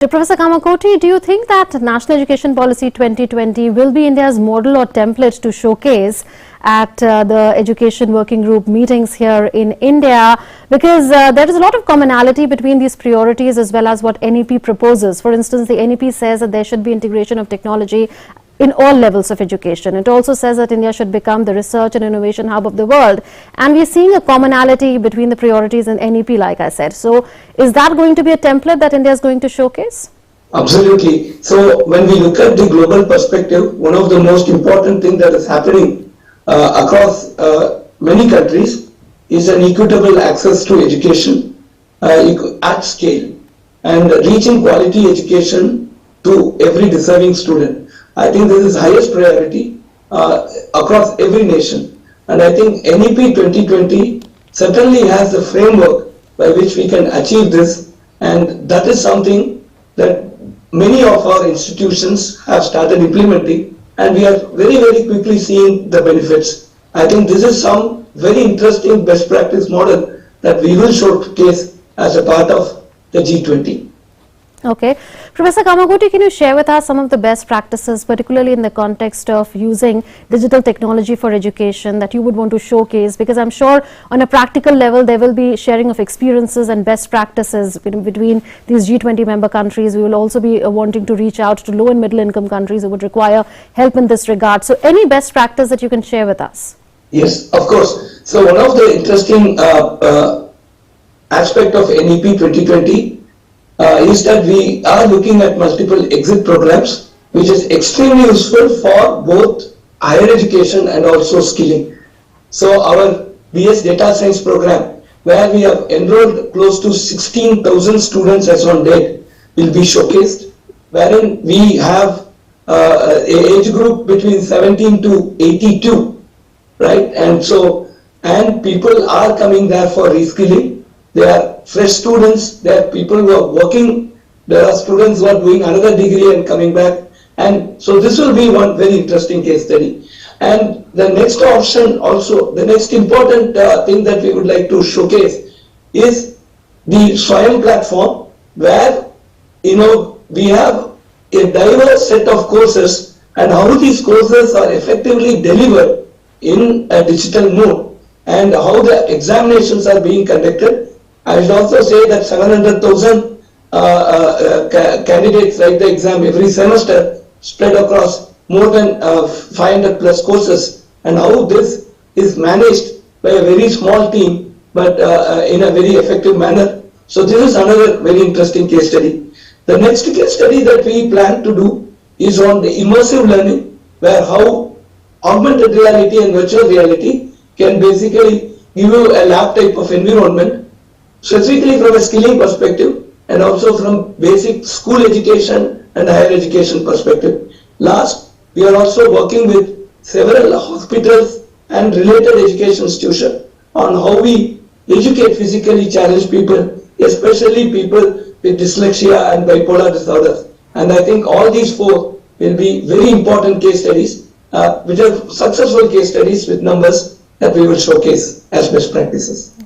So, Professor Kamakoti, do you think that National Education Policy 2020 will be India's model or template to showcase at the Education Working Group meetings here in India? Because there is a lot of commonality between these priorities as well as what NEP proposes. For instance, the NEP says that there should be integration of technology in all levels of education. It also says that India should become the research and innovation hub of the world. And we're seeing a commonality between the priorities and NEP, like I said. So is that going to be a template that India is going to showcase? Absolutely. So when we look at the global perspective, one of the most important things that is happening across many countries is an equitable access to education at scale and reaching quality education to every deserving student. I think this is highest priority across every nation, and I think NEP 2020 certainly has the framework by which we can achieve this, and that is something that many of our institutions have started implementing, and we are very quickly seeing the benefits. I think this is some very interesting best practice model that we will showcase as a part of the G20. Okay. Professor Kamakoti, can you share with us some of the best practices, particularly in the context of using digital technology for education, that you would want to showcase? Because I'm sure on a practical level, there will be sharing of experiences and best practices between these G20 member countries. We will also be wanting to reach out to low and middle income countries who would require help in this regard. So any best practice that you can share with us? Yes, of course. So one of the interesting aspect of NEP 2020 is that we are looking at multiple exit programs, which is extremely useful for both higher education and also skilling. So our BS Data Science program, where we have enrolled close to 16,000 students as on date, will be showcased, wherein we have an age group between 17 to 82, right? And people are coming there for reskilling. There are fresh students, there are people who are working, there are students who are doing another degree and coming back. And so this will be one very interesting case study. And the next option also, the next important thing that we would like to showcase is the Swayam platform, where we have a diverse set of courses and how these courses are effectively delivered in a digital mode and how the examinations are being conducted. I should also say that 700,000 candidates write the exam every semester, spread across more than 500 plus courses, and how this is managed by a very small team, but in a very effective manner. So this is another very interesting case study. The next case study that we plan to do is on the immersive learning, where how augmented reality and virtual reality can basically give you a lab type of environment, specifically from a skilling perspective and also from basic school education and higher education perspective. Last, we are also working with several hospitals and related education institutions on how we educate physically challenged people, especially people with dyslexia and bipolar disorders. And I think all these four will be very important case studies, which are successful case studies with numbers that we will showcase as best practices.